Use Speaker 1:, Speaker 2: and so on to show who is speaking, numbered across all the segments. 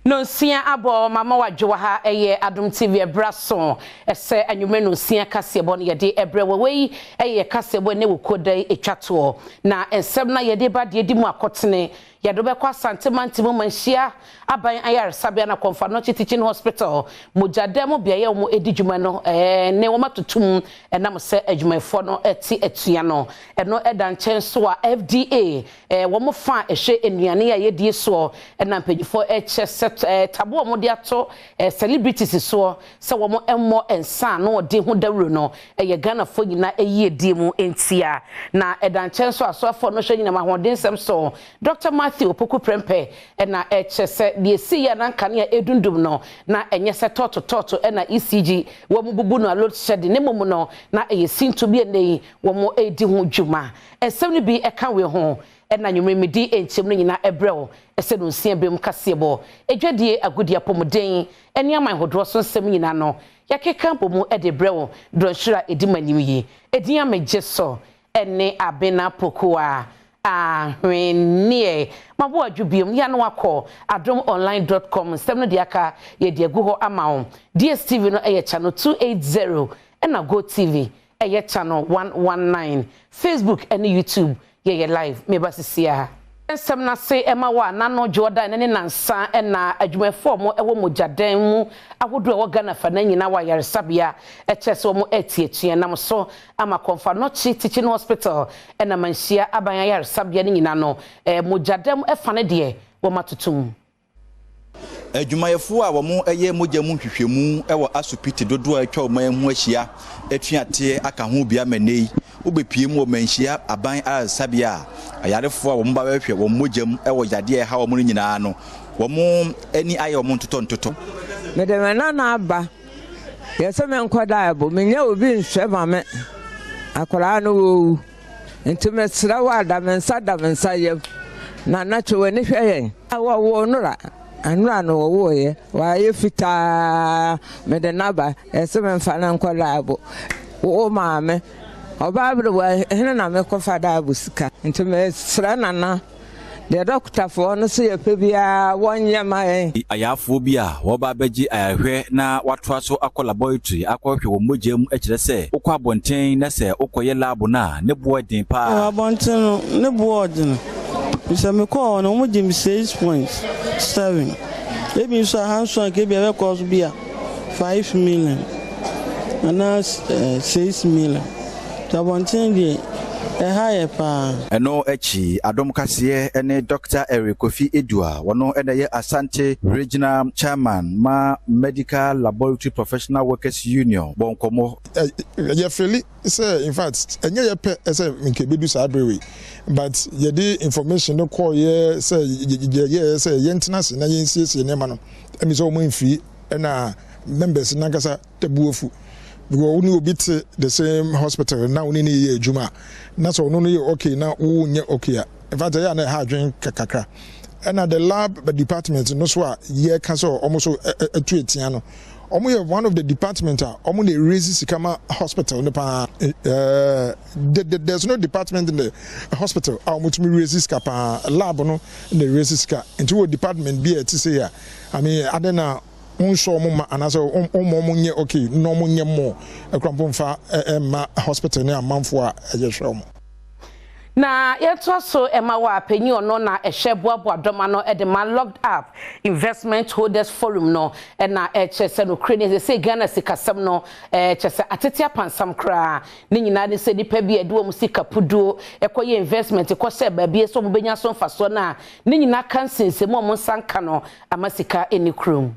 Speaker 1: No sia abo mama wadwo ha eye Adom TV ebraso ese anwume no sia kasebo no yede ebrewe wei eye kasebo ne wokodai etwato na ensem na yede ba de mu akotene yado be kwa santemanti mu manhia aban ayar sabia na Comfort Teaching Hospital mojadem bia ye mu edidwuma no ne wo matotum enam se adwumafo no eti etua no eno edan chenso a FDA wo mo fa ehwe enuane ya yedie so enam pagifo eche tabo mo de ato celebrities so se wo mo emmo ensa no de ho dawro no ye Ghana fo nyina eyi die mu entia na edan chenso asofo no hwe nyina ma hoden sem so Dr. Matthew Poku Prempe na echese de esi ya na nka na edundum no na enye se toto na ECG wo mu bubu no alot shed ne momu no na eyesin to bi nei wo mo edi ho dwuma ensem ni bi eka we ho na nwumremedi enchem no nyina ebrew ese no nsia bem kasebo edwadie agodia pomoden eni aman hodro so nsem nyina no yakeka bomu ede brew dronhira edimanim yi edin amegye so ene abena pokuwa ahwennie mabo adwubiom ya no akọ adomonline.com nsem no de aka ye de agu ho amawo DSTV no eye channel 280 na Go TV eye channel 119 Facebook and YouTube ye live meba sisia ensem na se ema wa nano Jordan ne nansa na adwumafo mo ewo mojadan mu ahodo ewo Ghana fa na nyina wa yaresabia echese mo etietua nam so ama Comfort Teaching Hospital na manhia aban yaresabia ne nyina no mojadan efa ne de wo matotum
Speaker 2: adwumayefo a wo mo eye moja mu hwehwemu ewo asupiti dodo a atwa wo man hu ahia etuate aka ho bia manei obepie mu o manhia aban yaresabia ayarefo a wo mba wehwe wo mojam ewo yade ha wo mo nyina no wo mo ani aye wo mo ntoto
Speaker 3: medemena na aba yese me nkoda abo menya obi nhwe ma me akora no wo ntime sra wa da mensa ye na natwe ni hwe yen wo nura anura no wo ye wa ye fita medenaba yese me mfa na nkoda abo wo ma me obabre wa hena na me kofa da abo sika ntime sra nana the doctor for no se pebia wonye ma
Speaker 2: ayafo bia wo ba beji ayahwe na watoa so akọ laboratory akọhwe wo mogem ekire se ukọ abonten na se ukoye lab na ne boarding pa
Speaker 4: abonten ne boarding bisa me ko no mogem 6.7 ebi so hanso ke bia be cause bia 5 million and 6 million abonten die higher pa
Speaker 2: eno echi Adom kase ene Dr. Eric Kofi Edua wono ene ye Asante Regional Chairman ma Medical Laboratory Professional Workers Union bonkomo
Speaker 5: ye feli say in fact enye ye pe say nke bedu sa adrewe but ye the information no call ye say ye say ye ntenase na ye nsiesie ne ma no emi so mo mfi na members na kasa tebuofu because only obi te the same hospital now only ni ejuma na so no no okay na wo nye okay in fact ya na ha dwen kakakra and the lab department no so ye can so almost atu etia no omo ye one of the department omo dey raise sikama hospital no pa there's no department in the hospital omo to me raise sikapa lab no in the raise sika into department be it say ya I mean adena unso mo anaso mo nye okay no mo nye mo ekrampo mfa ma hospital ne amanfo a yehwe mo
Speaker 1: na yeto so ema wa penyi ono na ehweboabo adoma no edema locked up investment holders forum no na echese no krene se Ghana sikasem no echese atetia pansam kra ne nyina de se nipa bi edo mu sika pudo ekoye investment ekose ba bi so mo benya so mfaso na ne nyina kansense mo sanka no amasika enikrum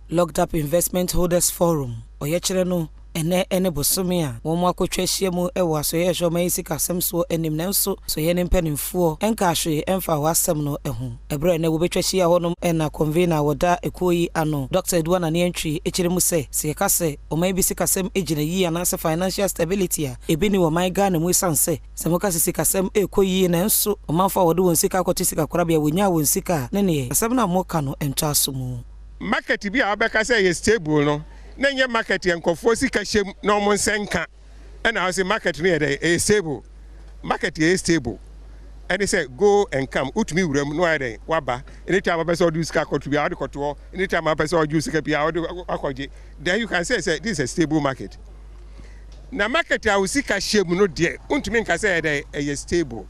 Speaker 6: Locked Up Investment Holders Forum oyechere no ene bosome a wo mo akotwahia mu ewo aso ye hwo mai sika semso enim nanso so ye ne mpanimfo enka hwe emfa wasem no eho ebre ne wo betwahia ho no na convener woda ekoyi ano Dr. Edwana ne antwi echere mu se ka se o mai bi sika sem ejina yi anase financial stability a ebini wo mai Ghana mu sanse se mo ka sika sem ekoyi nanso o manfa wodo won sika akoti sika korabia wonya won sika ne ne asem na mo ka no entwa so mu
Speaker 7: market bi abeka say ye stable no na nye market yankofo sika hyem na omo nsenka na say market no ye stable market ye stable and they say go and come utumi wuram no ade waba anytime a person do ska contribute out koto anytime a person do ska bia akoje then you can say this is a stable market na market a usika shemu no de untumi nka say dey stable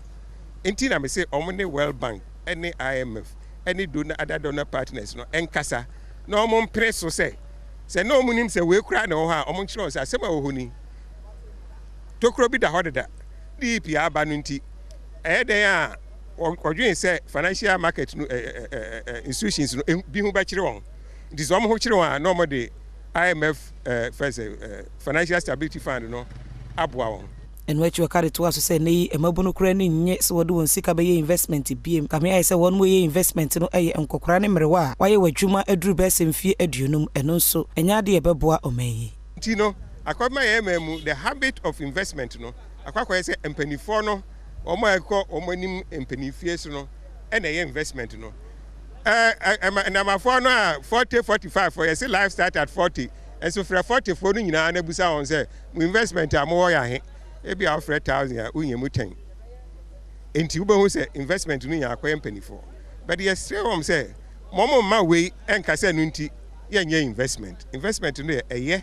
Speaker 7: enti na me say omne World Bank any IMF any other donor partners no enkasa na omon press so say no munim say we kura na ho ha omon kire say asema wo honi tokro bi da hodeda DP aba no nti then or say financial market institutions be who batch wrong. It is almost normally IMF first financial stability fund no abwa.
Speaker 6: And what you carry to us to say nay a mobile crane yes what do sika be investment BM come I say one way investment no e nkokrane mrewa why we dwuma aduru best mfie aduonum eno so enya de ebeboa omeyi
Speaker 7: tino akoma yememu the habit of investment no akwa say empanifo no omo eko omonim empanifie so no e na investment no na mafo no 40 45 for say life start at 40 and so for 40 for no nyina na busa on say investment amowo ya he ebi afre 1000 unyemu 10 enti ube hu say investment no nya akwa empanifo but yes say say momo ma we enka say no nti ye nya investment no eye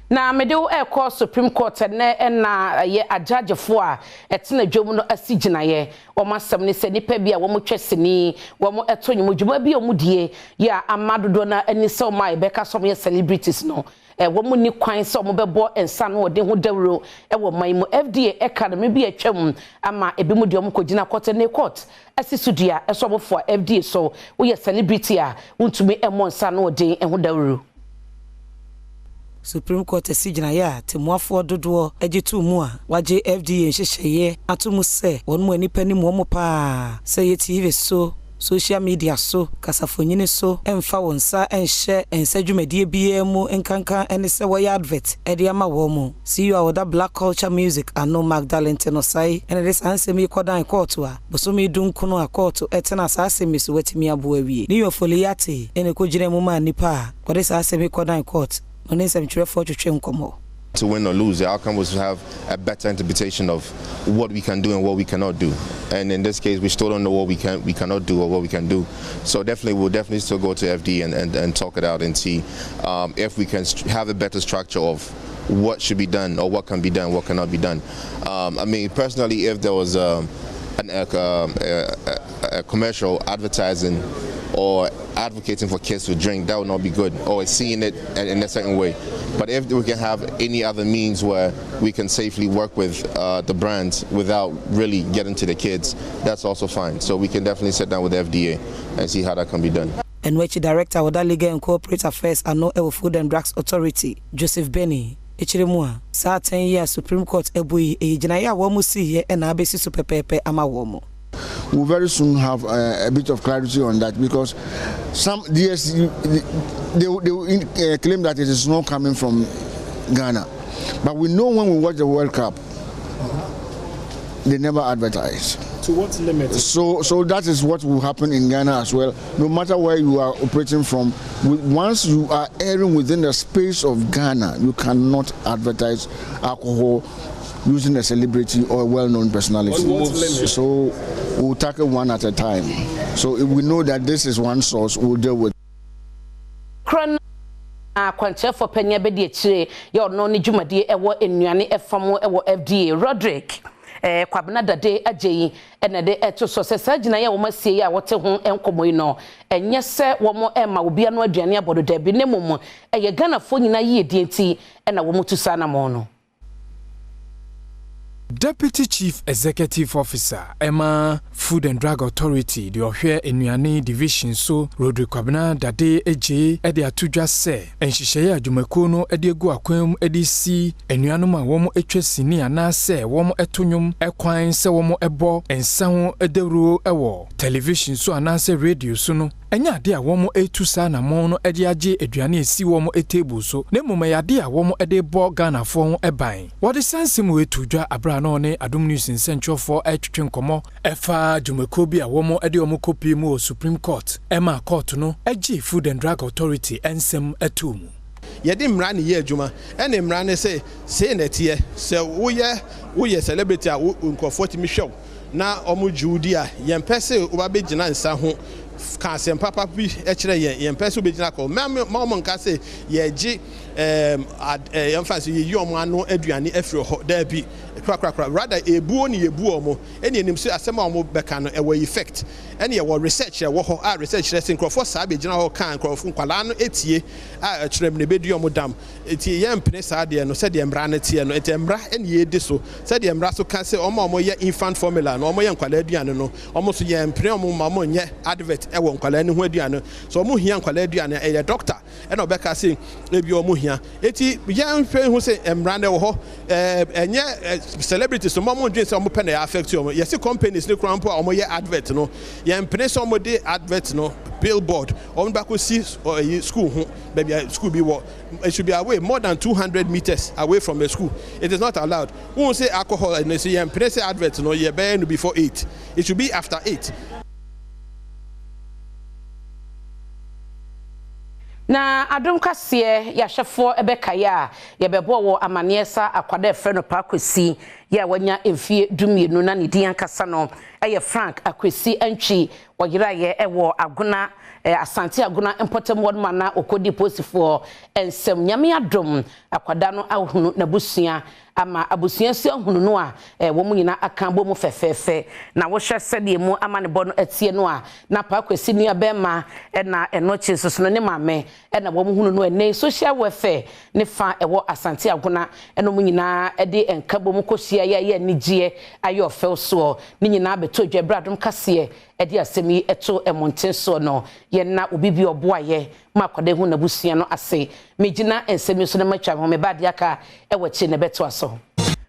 Speaker 1: na medewo ekọ Supreme Court na ye ajagefo a etena dwom no asiginaye omasem ne se nipa bia wo mo tweseni wo mo etonyum dwuma bia omudie ya amadodo na anise o mai beka som ye celebrities no wo mo ni kwan se o mo bebo ensa no de ho dawro wo mai mu FDA academy bia atwam ama ebi mu de o mo kogina court asisudua eso mo for FDA so wo ye celebrity a untumi emo ensa no de ho dawro
Speaker 6: Supreme Court sigina ya temuafo dodo ejitu mu a waje FDA nhyehyeye atomu se wonmu anipa ni mu pa se ye TV so social media so kasafonyini so emfa wonsa enhye ensadwumadie bia mu enkankan ene se wo ya advert ede ama wo mu see you with that black culture music ano Magdalene Tenosai ene this ansem ikodan court a bosomi dunkuno a court etena asasemi so watimi abo awie ni yofoliate ene ko gire mu ma nipa ko this asem ikodan court. To
Speaker 8: win or lose, the outcome was to have a better interpretation of what we can do and what we cannot do. And in this case, we still don't know what we cannot do or what we can do. So we'll still go to FD and talk it out and see if we can have a better structure of what should be done or what can be done, what cannot be done. I mean, personally, if there was a commercial advertising or advocating for kids to drink, that would not be good, or seeing it in a certain way. But if we can have any other means where we can safely work with the brands without really getting to the kids, that's also fine. So we can definitely sit down with the FDA and see how that can be done.
Speaker 6: And which director of the Legal and Corporate Affairs and no Food and Drugs Authority, Joseph Benny, Echiremua, sa 10 years Supreme Court ebui ejinaya wo mu si he na abesi so pepepe ama wo mu.
Speaker 9: We'll very soon have a bit of clarity on that, because some DS they claim that it is not coming from Ghana, but we know when we watch the World Cup, they never advertise.
Speaker 10: To what limit?
Speaker 9: So that is what will happen in Ghana as well. No matter where you are operating from, once you are airing within the space of Ghana, you cannot advertise alcohol using a celebrity or a well-known personality. So we'll tackle one at a time. So if we know that this is one source, we'll deal with.
Speaker 1: Kwanche for penya be de chire ya no ne dwumade ewo enuane efamo ewo FDA Roderick kwabena dade ajeyi ene de eto so sesa gina ya wo masie ya wote ho enkomoyi no enye se wo mo ema obi anu aduane abodo da bi ne mum eye Ghana fo nyina yi edi enti ena wo mutusa na mo no.
Speaker 10: Deputy Chief Executive Officer Emma Food and Drug Authority the Ohwe Enuane Division so Rodrick Kwabena Dade Eje ede atudwa se enhihye adwumako no ede egu akwam ede si enuanom a womo etwesini ana se womo etonyum ekwan se womo ebo ensa ho edewro ewo television so ana se radio so no enya ade a womo etusa na mo no ede age aduane esi womo etable so na mmom ya ade a womo ede bo Ghana fo ho eban what the sense mu etudwa abra no ne Adom News in Central for etwetwe nkomo efa dwumako bi a womo ede omo kopi mu Supreme Court Emma Court no age Food and Drug Authority ensem atumu
Speaker 7: yɛde mmara ne yɛ adwuma ɛne mmara ne say na tie sɛ woyɛ celebrity a nkurɔfoɔ timi hwɛ na ɔmo juudi a yɛmpɛ sɛ wobɛgyina nsa ho ka asɛm papa bi ɛkyerɛ yɛmpɛ sɛ wobɛgyina kɔ ma ɔmo nka sɛ yɛgye yɛmfa sɛ yɛyi ɔmo ano aduane afiri hɔ daabi krakrakra rather ebuo ne yɛbu ɔmo ɛne anim sɛ asɛm a ɔmo bɛka no ɛwɔ effect ɛne yɛwɔ research ɛwɔ hɔ a research kyerɛ sɛ nkurɔfoɔ saa bɛgyina hɔ ka nkurɔfoɔ nkwalaa no etie a ɛkyerɛ mu ne bɛdi ɔmo dam eti yɛmpene saa deɛ no sɛdeɛ mmara no tie no eti mmara ɛne yɛdi so sɛdeɛ mmara so ka sɛ ɔmo a ɔmo yɛ infant formula na ɔmo yɛ nkwalaa aduane no ɔmo so yɛmpene ɔmo ma ɔmo nyɛ advert ɛwɔ nkwalaa no ho aduane so ɔmo hia nkwalaa aduane ɛyɛ doctor ɛna ɔbɛka sɛ ebi ɔmo hia eti yɛnhwɛ ho sɛ mmara no wɔ hɔ ɛnyɛ celebrities so mo dwen sɛ ɔmo pɛ na affect ɔmo yɛsi companies ne kura mpo a ɔmo yɛ advert no yɛmpene sɛ ɔmo de advert no billboard ɔmo bɛkɔ si school ho baabi school bi wɔ it should be away more than 200 meters away from the school it is not allowed we won't say alcohol and say yɛmpene sɛ advert no yɛbɛyɛ no before 8 it should be after 8.
Speaker 1: Na adom kaseɛ yɛahwɛfoɔ ɛbɛkaeɛ a yɛbɛbɔ wɔ amanneɛ sa akwada ɛfrɛ no Pakwesi yɛ a wanya mfie dumienu na ne din ankasa no ɛyɛ Frank Akwesi antwi ɔyeraeɛ ɛwɔ Agona Asante Agona Important Ward mana okodi posifoɔ ensɛm nyame adom akwada no ahunu na busua ama abusua si ahunu no a wo mu nyina aka bɔ mu fɛfɛɛfɛ na wo hwɛ sɛdeɛ mu ama ne bɔ no atie no a na Pakwesi nua bɛma na ɛno kye soso no ne maame na wo mu hunu no ene social welfare ne fa ɛwɔ Asante Agona ɛno mu nyina ɛde enka bɔ mu kɔhyia yɛ nigye ayɔ fɛw so ne nyina beto dwabra adom kaseɛ ɛde asɛm yi ɛto ɛmonten so no yɛna obi bi ɔboayɛ ma akwada hu na busua no ase megina ensɛm so ne matwa ho me ba de aka ɛwɔ kye ne beto aso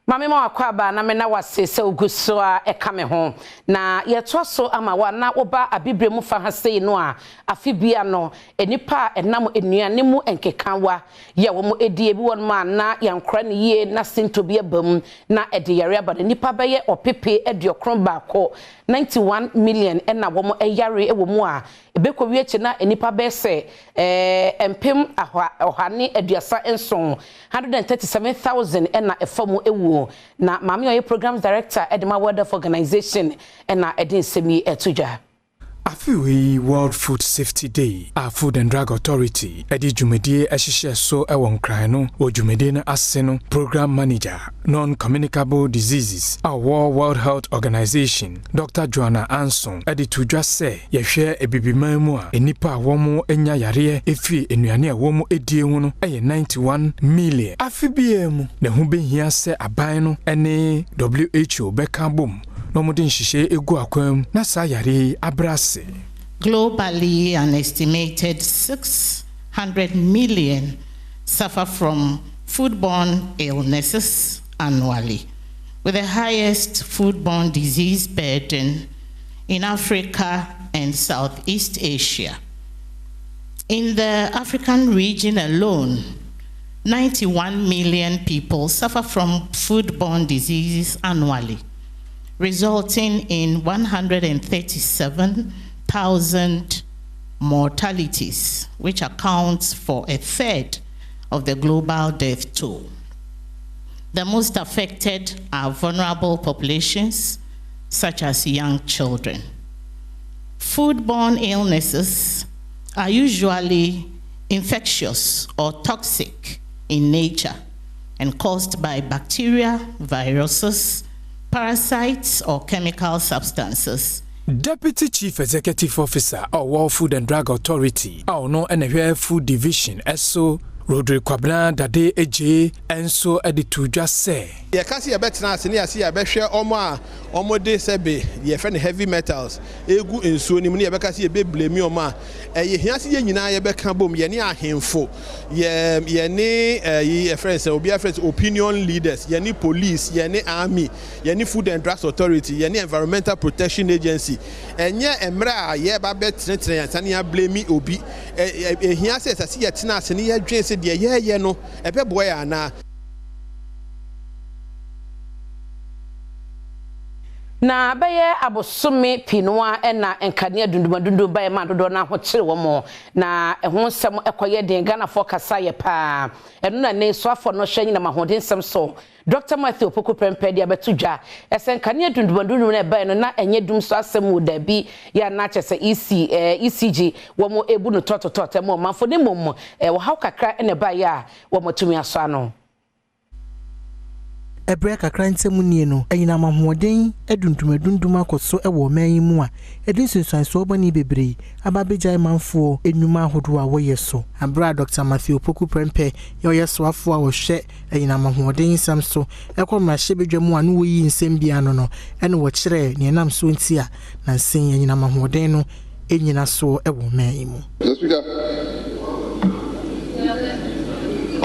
Speaker 1: mame ma wakwa ba na me na wase sɛ oguso a ɛka me ho na yɛto so ama wa na oba abibre mu fa ha sei no a afibia no enipa enam enuane mu enkekanwa ye wo mu edi ebi won ma na yankra ne yie na sintobi abam na ede yare aba nipa bɛyɛ opepe ediokron baako 91 million na wo mu eyare ewo mu a ebekɔ wieche na enipa bɛsɛ empem ohane aduasa enson 137,000 na efamu ewu na mami oye programs director Edema World of Organization na edin semi etujwa
Speaker 10: Afiwe World Food Safety Day, a Food and Drug Authority, Edi Jumedie Eshishe So Ewon Kraino, O Jumedie Aseno, Program Manager, Non-Communicable Diseases, a World Health Organization, Dr. Joanna Anson, Edi Tujwa Se, Yeshare Ebibimamua, Enipa Womo Enya Yare, Efi Enuane Womo Ediewuno, Eye 91 million. Afibiemu, ne Hube Hia Se Abaino, Ene WHO Beka Boom.
Speaker 11: Globally, an estimated 600 million suffer from foodborne illnesses annually, with the highest foodborne disease burden in Africa and Southeast Asia. In the African region alone, 91 million people suffer from foodborne diseases annually, resulting in 137,000 mortalities, which accounts for a third of the global death toll. The most affected are vulnerable populations, such as young children. Foodborne illnesses are usually infectious or toxic in nature and caused by bacteria, viruses, parasites, or chemical substances.
Speaker 10: Deputy Chief Executive Officer of World Food and Drug Authority, no NHF Food Division, SO Rodri Kwabena Dade Eje, enso editu just say.
Speaker 7: Yeah, kasi ya betna sini ya si ya behwe omo de sebe ye friend heavy metals egu ensuo ni mu ne ye beka si ye be blame omo a ye hia si ye nyina ye beka bom ye ne ahemfo ye ne ye friends obi friends opinion leaders ye ne police ye ne army ye ne food and drugs authority ye ne environmental protection agency enye emra a ye ba betnetre ya tane ya blame obi hia se sasi ye tena sini ye dwen se de ye no ebe boy ana
Speaker 1: na beye abosome pinwa na enkania dundum baye ma dodo na ho kire wo mo na ehon sem ekoye den Ghana for kasa ye pa eno na ne so afo no hwanyi na mahoden sem so Dr. Matthew Opoku Prempeh dia betudwa esenkania dundum na baye no na enye dum so asem wo da bi ya na chese ECG wo mo ebu no tototote mo manfo ne mom wo haw kakra ene baye a wo motumi aso ano
Speaker 12: Ebre kakra nsemu nie no anyina mahoden edundum akoso ewo man mu a edin sunsuan so obani bebre ababejai manfo enuma ahodo a woye so abra Dr. Matthew Opoku Prempeh yeso afo a wo hwe anyina mahoden sam so ekomra hye bedwam anu wo yi nsem bia no ene wo kire ne nam so nti a na nsen anyina mahoden no enyina so ewo man mu.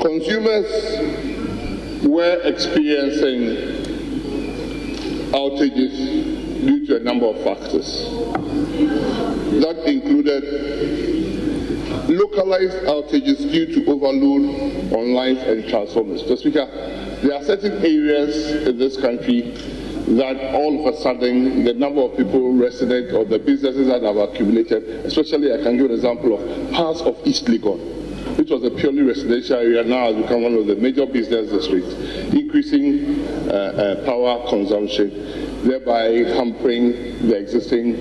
Speaker 13: Consumers were experiencing outages due to a number of factors. That included localized outages due to overload on lines and transformers. Mr. Speaker, there are certain areas in this country that all of a sudden the number of people resident or the businesses that have accumulated, especially I can give an example of parts of East Legon, which was a purely residential area, now has become one of the major business districts, increasing power consumption, thereby hampering the existing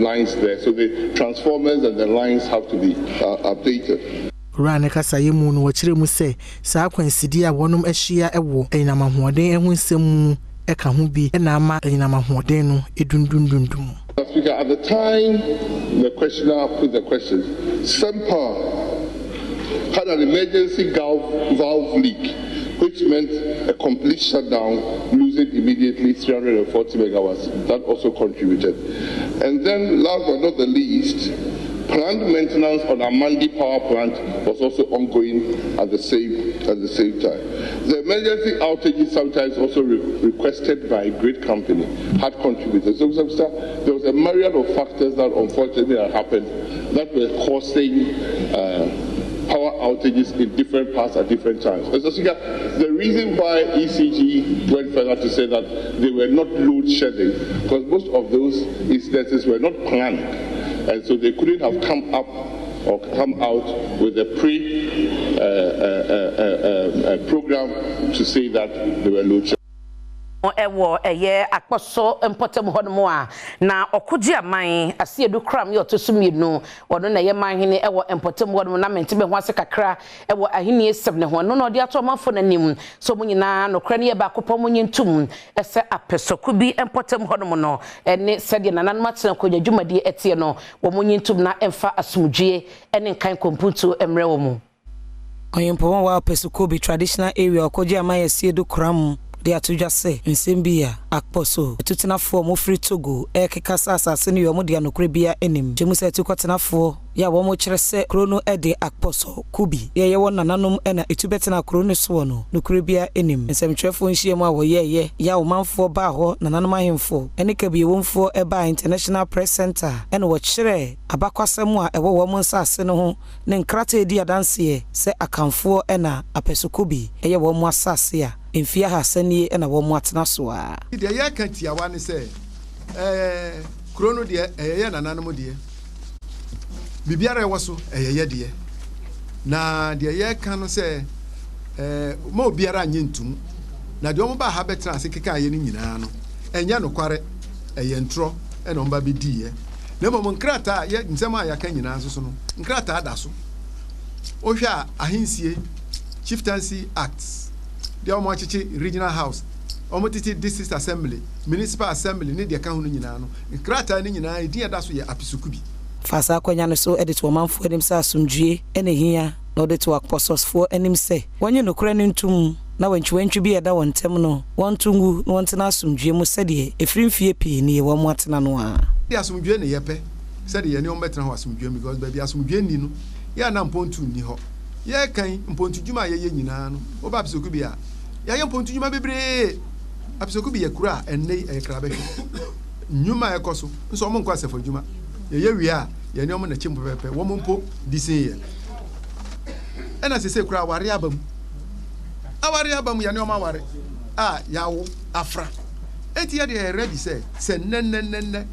Speaker 13: lines there. So the transformers and the lines have to be updated.
Speaker 12: Rane kasa yemu no wachire mu se saa kwansidi a wonum ahia ewo anyina mahoden ehu nsem eka ho bi na ama anyina mahoden no edundundundum.
Speaker 13: Speaker, at the time the questioner put the question, SEMPA had an emergency valve leak, which meant a complete shutdown, losing immediately 340 megawatts. That also contributed. And then, last but not the least, planned maintenance on Amandi power plant was also ongoing at the same time. The emergency outages, sometimes also requested by a grid company, had contributed. So there was a myriad of factors that unfortunately had happened that were causing power outages in different parts at different times. The reason why ECG went further to say that they were not load shedding, because most of those instances were not planned, and so they couldn't have come up or come out with a program to say that they were load shedding.
Speaker 1: Ewo eye akposo empotem hono a na okoji aman asiedu kram ye otosumienu wono na ye manhene ewo empotem hono na mentebe ho ase kakra ewo ahini esem ne ho no no de ato manfo nanim so munyina no kra ne ye ba kopom munyentum ese apesoku bi empotem hono no ene sede nanan matena ko dwumadi etie no wo munyentum na emfa asumdwie ene nkan komputu emre wo mu
Speaker 6: oyempo wa apesoku bi traditional area okoji aman asiedu kram de atudwa se nsembia akposo tutenafo mo free Togo ekekasa asase ne yo mo de anokre bia enim jemu se tukotenafo ya wo mo kire se krono ede akposo kubi ye wo nananom ena etubetena krono so no nokre bia enim nsemtwefo nhiem a wo ye ya wo manfo ba ho nananom ahemfo ene ka bi wonfo eba International Press Center ene wo kire abakwasem a ewo wo mo nsase no ho ne nkrata edi adanse se akamfo ena apesokubi ye wo mo asase a Enfia hasani na wo mu atena so a
Speaker 14: de ye kan tiawa ne se krono de ye nananom de bibiara e woso ye de na de ye kan no se ma obiara nyentum na de omo ba ha betra ase keka ye ni nyina no enya no kware ye ntro e no mba bi di ye na mo nkrata ye nsema ya kan nyina so no nkrata da so o hwa ahensie chieftaincy acts the Omochichi Regional House, Omotiti District Assembly, Municipal Assembly, need the account in Yanano, and Krata in Yana, dear Dasu Apisukubi.
Speaker 6: Fasa Quanyano so edit woman for himself some G, and here, no de to apostles for and him say, when you no craning to now when you went to be a da one terminal, one tungu, one tenasum Jimo said ye, a free fee near one watananoa.
Speaker 14: There are some Jenny Yepe, said the no better was some Jim because baby has some Jenny, ya nam pontu niho. Ye kan mpontu juma ye nyina no oba apsoku bia ya ye mpontu juma bebre apsoku bia kura enne e kra be nyuma ekoso nso mo nkwa sefo juma ye wi a ye ne omo na chimpo pepe wo mo mpo disen ye ena sese kura aware abam ya ne omo aware a yawo afra enti ya de ready say nenne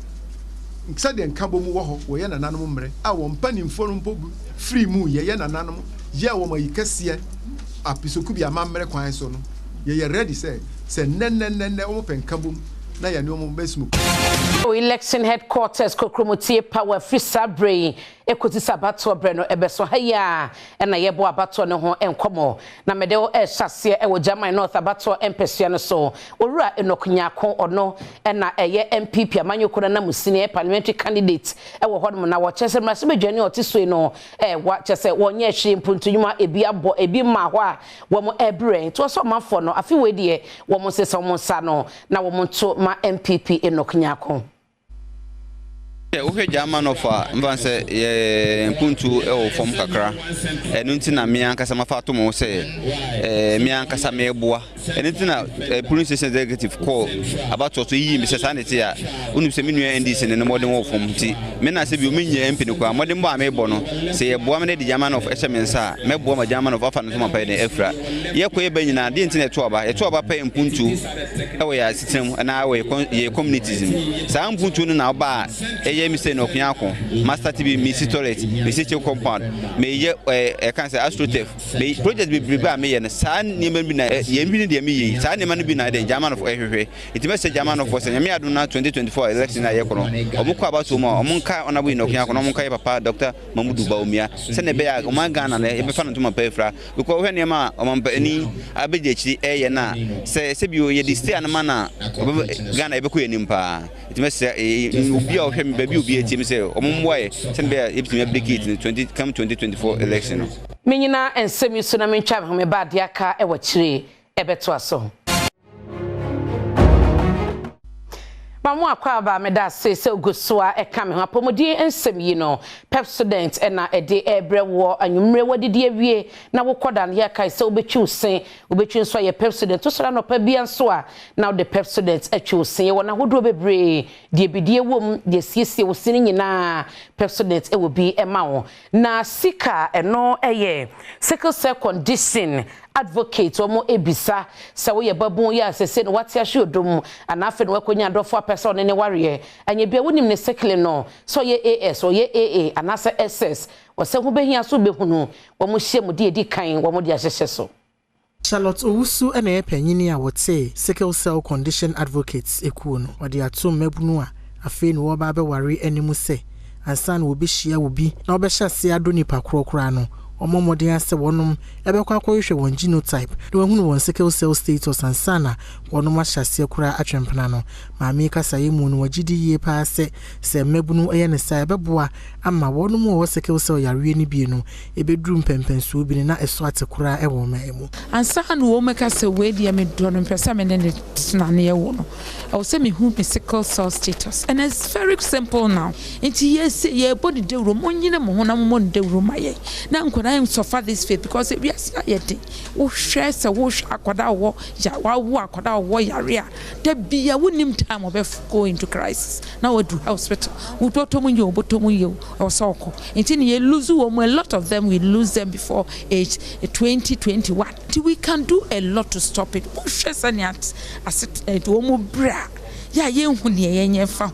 Speaker 14: sade nkabo mu wo ho wo ye nananom mre a wo mpanimfo no mpo free mu ye nananom ye wo mayikase apisoku bi amamre kwan so no ye ready say nenne wo penkabo na ya ne wo besmu
Speaker 1: election headquarters kokromotie power free sabre ekoti sabato breno ebeso haya na yebo abato ne ho enkomo na mede o ehase e wo German North abato empesua no so owura enokunyako ono na eye MPP amanyoko na musini parliamentary candidate e wo hodom na wo chese mase bedwane otiso no wa chese wonye hwe mpuntunyuma ebi abo ebi ma ho a wo mo ebre to so mafo no afi we de wo mo sese wo nsa no na wo mo to ma MPP enokunyako.
Speaker 15: Uhe German of Mvanse Mpuntu from Kakra, and Untina Mianca Samafato Mose, Mianca Sameboa, and it's a police executive call about to Mrs. Sanitia, Uniseminu and this in the modern war from T. Mena Sibu Minia Mpinuka, Modern Bame Bono, say a Boamene the German of Esamensa, Meboma German of Afanuma Pay the Efra. Yakwe Benina, the internet Toba pay Mpuntu, away system and our communities. Sam Puntu now bar. Mr. Nokiako, Master TV, Missy Torres, Missy Compound, may ye a cancer astrotef, may project be prepared me and San Nimabina, Yemini de Me, San Nimanabina, the German of Every. It must a German of Wasanamia 2024 election at Yakono, Omuka Basuma, Omunka on a win of Yakonomuka Papa, Dr. Mamudu Baumia, send a bear, Omangan and a fan to my pefra, because when Yama, Omampani, Abidachi, Ayana, say Sebu, ye stay and mana, Gana Ebeku and Impa. It must say, be of him, baby, be a team say, Omumway, send bear, if you make it in 2024 election.
Speaker 1: Minina and Semi Tsunami Chab, me bad yaka, ewa chiri, ebetwaso. Mamwa kwa ba meda se ogusua ekame ho apomodi ensem yi no pep student na ede ebre wo anwumre wadidi awie na wokoda na ya kai se obechi usen obechi nso ye pep student to sora no pa bia nso a na the pep student achi usen ye wona hodo bebre de bidie wom de siesie wo sin nyina pep student e wo bi ema wo na sika eno eye sickle cell condition advocate omo ebisa se wo ye babun ya sese no wate ahwe odom anafe no wakonya adofo person ne ware anye bia wonim ne sickle no so ye AS or ye AA anase SS wo se ho behia so behunu wo mo hye mo de edi kan wo mo de ahyehye so.
Speaker 12: Charlotte Owusu ena epanyini a wote sickle cell condition advocates ekuo no wode atom mabunu a afe no wo ba be ware animu se ansan wo be hia wo bi na wo be hyase ado nipa krokra no omomodin ase wonum ebekwa akohwe won genotype na wahunu won sickle cell status ansana wonum ahyase kura atwempena no maami kasaye mu no wagidi ye pa se mabunu eye ne sa ebeboa ama wonum wo sickle cell yare ni bi no ebeduru mpempenso bi na eso atekura ewo maemu
Speaker 16: ansana wo meka se we dia me do no mpesa me ne tinane ye wo no I say me hu me sickle cell status and it's very simple now nti yes ye body de ro monyine mo honam mo de ro maye na I am suffer this faith because we are yet. Oh, share a wash akwada wo ya wa akwada wo yarea. There be a winning time of go into crisis. Now we do hospital. We botomu you or soko. Until you lose a lot of them, we lose them before age 20, 21. We can do a lot to stop it. Oh, share sanyat as it womo bra. Ya ye huni ye fa.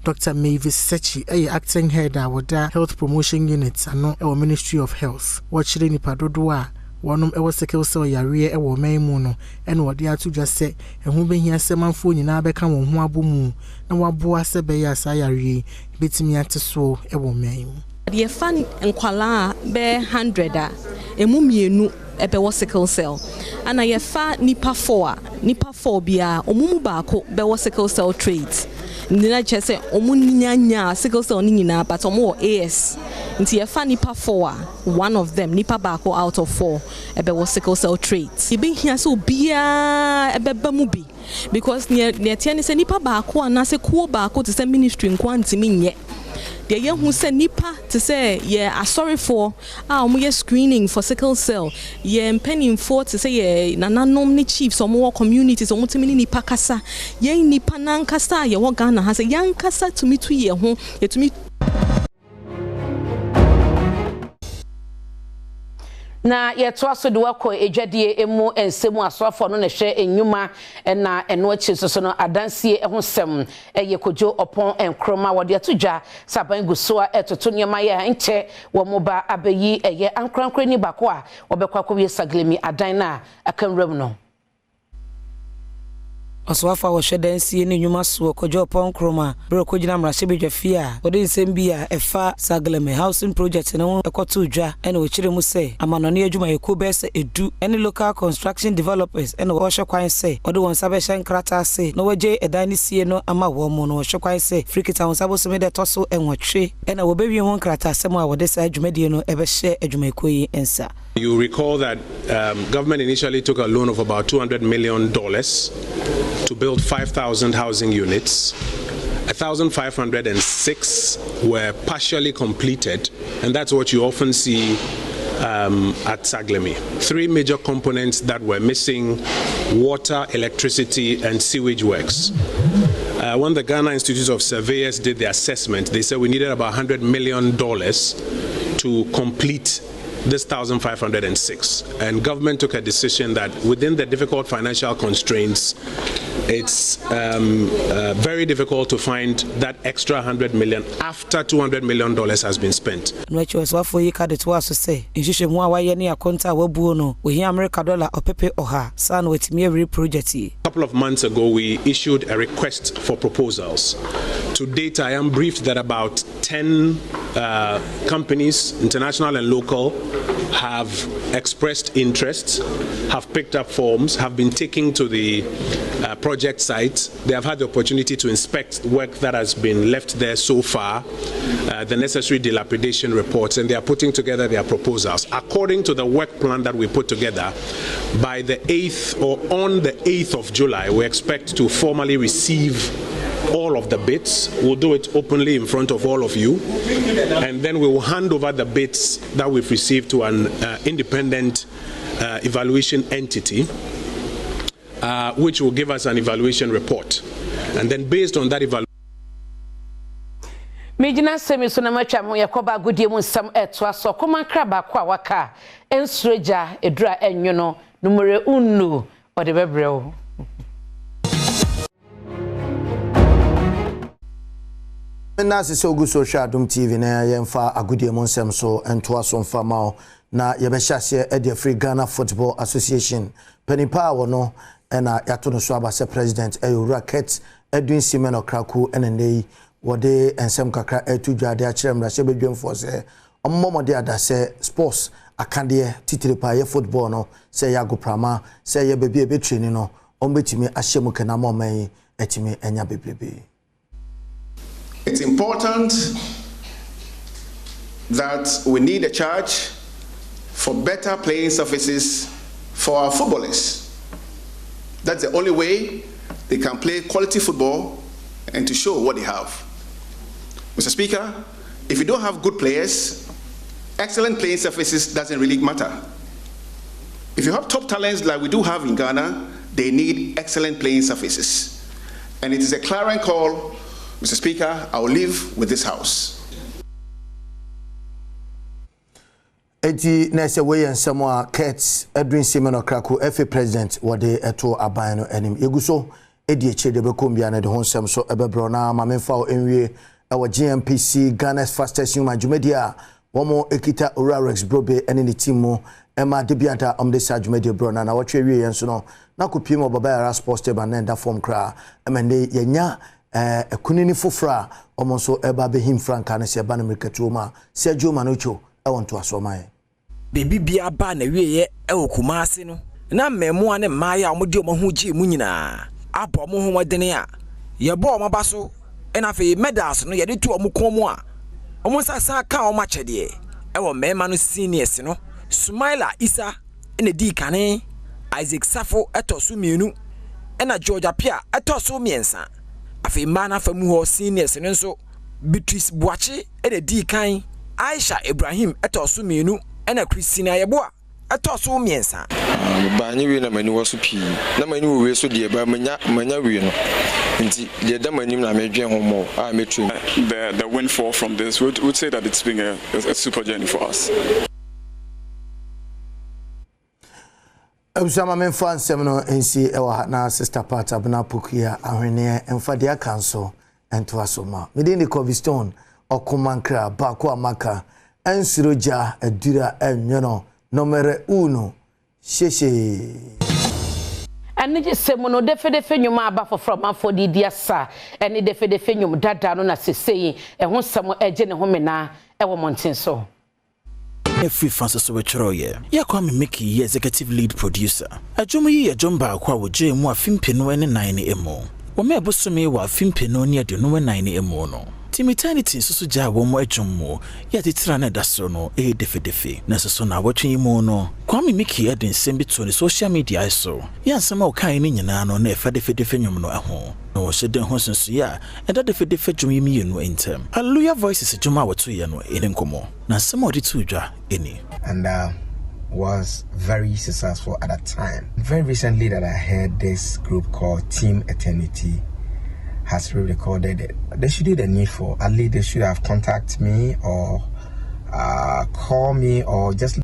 Speaker 12: Dr. Mavis Sechi, acting head of the Health Promotion Unit and our Ministry of Health. Watching Nipadodoa, one of our sickle cell yare, our Maymuno, and what they are to just say, and who been here 7 phone in Abecam, Wabumu, and what Boa Sebeya Sayari, beats me at the soul, a woman.
Speaker 17: The fan and Kuala bear 100 a mumienu ebe sickle cell. And I fa nipa 4 bia, omumubako be sickle cell traits. Nina chese omunyanya sickle cell nina but omo AS nti ye fa nipa 4 one of them nipa bako out of 4 ebe sickle cell traits ibe hia so bia ebe ba mu bi because ne tiani se nipa bako anase kuo bako to say ministry nkwanti minye de ye hu se nipa to say yeah sorry for omo screening for sickle cell ye penning for to say ye nananom ni chiefs omo communities omo timini nipa kasa ye nipa nankasa ye wo Ghana ha say yankasa to me to ye ho ye to me
Speaker 1: na yeto aso de wako ejwadie emu ensemu asofo no na hwe enyuma na eno achi so no adansie ehosem eye kojo opon enkroma wode atudwa saban gusoa etoto nyema ye nche wo moba abayi eye ankrankra ni bako a obekwa ko wie saglemi adan na akanwram no
Speaker 6: Oswafa wo hwedansie ne nyuma so kojo pon kroma bro ko gina mra shebe dwafia odi nsem bia efa sagleme housing project ne ekoto dwa ene wo kire mu se amanone adwuma ekobese edu ene local construction developers ene wo hwekwan se odi won sabe hyen krata se no waje edani sie no ama wo mo no hwekwan se frikita won sabo some de toso enwotwe ene wo bewie ho krata se mo a wode sa adwumadie no ebe hye adwuma ekoyi ensa.
Speaker 18: You recall that government initially took a loan of about $200 million to build 5,000 housing units. 1,506 were partially completed, and that's what you often see at Saglemi. 3 major components that were missing: water, electricity, and sewage works. When the Ghana Institute of Surveyors did the assessment, they said we needed about $100 million to complete this 1,506, and government took a decision that within the difficult financial constraints, it's very difficult to find that extra $100 million after $200 million has been spent. A couple of months ago, we issued a request for proposals. To date, I am briefed that about 10 companies, international and local, have expressed interest, have picked up forms, have been taken to the project site. They have had the opportunity to inspect work that has been left there so far, the necessary dilapidation reports, and they are putting together their proposals. According to the work plan that we put together, by the 8th or on the 8th of July, we expect to formally receive all of the bids. We'll do it openly in front of all of you, and then we will hand over the bids that we've received to an independent evaluation entity, which will give us an evaluation report, and then based on that evaluation.
Speaker 1: Mejina semi so na matwa mo yakoba godie mu nsam eto aso koma kraba kwa waka ensreja edura enwono numere unnu ode bebreo.
Speaker 19: Na se ogu social Adom TV na yemfa agodie mu nsam so ento aso mfa ma na yebehyaase e the Free Ghana Football Association penipa wo no na yato no so abase president Eyura Ket Edwin Simen Okraku enenei wode ensem kakra etudwade a kire mrase bedwemfo se ommomode adase sports akande titiripa ye football no se yago prama se ye bebie betreni no ombetimi ahyemu kana moman etimi enya bebrebe.
Speaker 20: It's important that we need a charge for better playing surfaces for our footballers. That's the only way they can play quality football and to show what they have. Mr. Speaker, if you don't have good players, excellent playing surfaces doesn't really matter. If you have top talents like we do have in Ghana, they need excellent playing surfaces. And it is a clarion call. Mr. Speaker, I will leave with this House.
Speaker 19: Eti nese we ensemo Kets Edwin Simen Okraku FA president wode eto aban no anim yeguso edi echede be kombia na de honsem so ebebro na mamemfa o enwie ewo GMPC Ghana's fastest human jumedia womo ekita Orarex Brobe ene ni team mo ema debiata omde sa jumedia bro na wotwe wie yenso no na kopiem obaba era sports table na nda form kra emende yenya ekunini fofra omonso eba behim franka na se ba na merkatuma se adwuma no cho ewonto asoman
Speaker 21: bebi bia ba na wieye ewokumase no na mmemu ane maaya omode omahuji mu nyina abo mo ho wadene a ye bo omaba so ena fe medals no ye de tu omukomu a omonsasa ka omachede ewo mema no seniors no Smaila Isa ene di kane Isaac Safo etoso mienu ena George Apia etoso miensa afi mana famu ho seniors no nso Beatrice Boachi ene di kan Aisha Ibrahim etoso mienu ena Christina Yeboa etoso miensa
Speaker 22: ba nyi we na mani wo so pi na mani wo we so de ba manya we no nti de da mani na medwen ho mo a metru
Speaker 23: the windfall from this would say that it's been a super journey for us.
Speaker 19: Abusama menfa nsem no ensi ewa na sister part abuna pokuya ahwene emfa dia kanso ento asoma mede ni Covistone okumankra ba ko amaka ensiroja adura enyono nomere 1 sheshe
Speaker 1: Anije semono defedefe nyuma aba from afodi diasa ene defedefe nyum dada no na sesei ho samo eje ne ho mena ewo monten so
Speaker 3: Free Francis Wechroye. Yakwame Mickey, executive lead producer. Adom yi adom ba kwa woje mu afimpeno ne 9 emo. Wo me abosome wa afimpeno ne de no 9 emo no. Timitanity susu ja wo mo adom mu. Ya titira na daso no defedefe. Na so na wotwe mu no. Kwame Mickey eden sembi to ne social media so. Ya nsema o kan ni nyina no na efa defedefe nwum no aho. No shede ho sensu ya eda defedefe dwum yi mienu entem. Hallelujah Voices dwuma woto ye no enenkomo. Na nsema odi tu dwa eni.
Speaker 4: And was very successful at that time. Very recently that I heard this group called Team Eternity has re-recorded it. They should do the needful. At least they should have contacted me or call me or just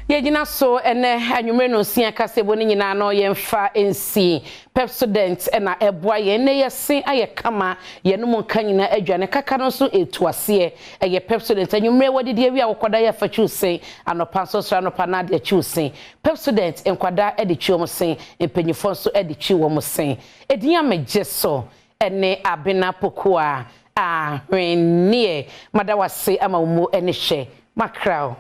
Speaker 1: Yejina so ene anwumre no sia kasebo ni nyina no yemfa ensi Pepsodent na eboa ye ne yese aye kama ye no monka nyina adwane kaka no so etuase eye Pepsodent anwumre wodede wi akoda ya fa chusen anopa so so anopa na de chusen Pepsodent enkwada ede chiwo sen empanyifo so ede chiwo mosen edinya megye so ene abena pokoa a renie madawase ama mu ene hye makrao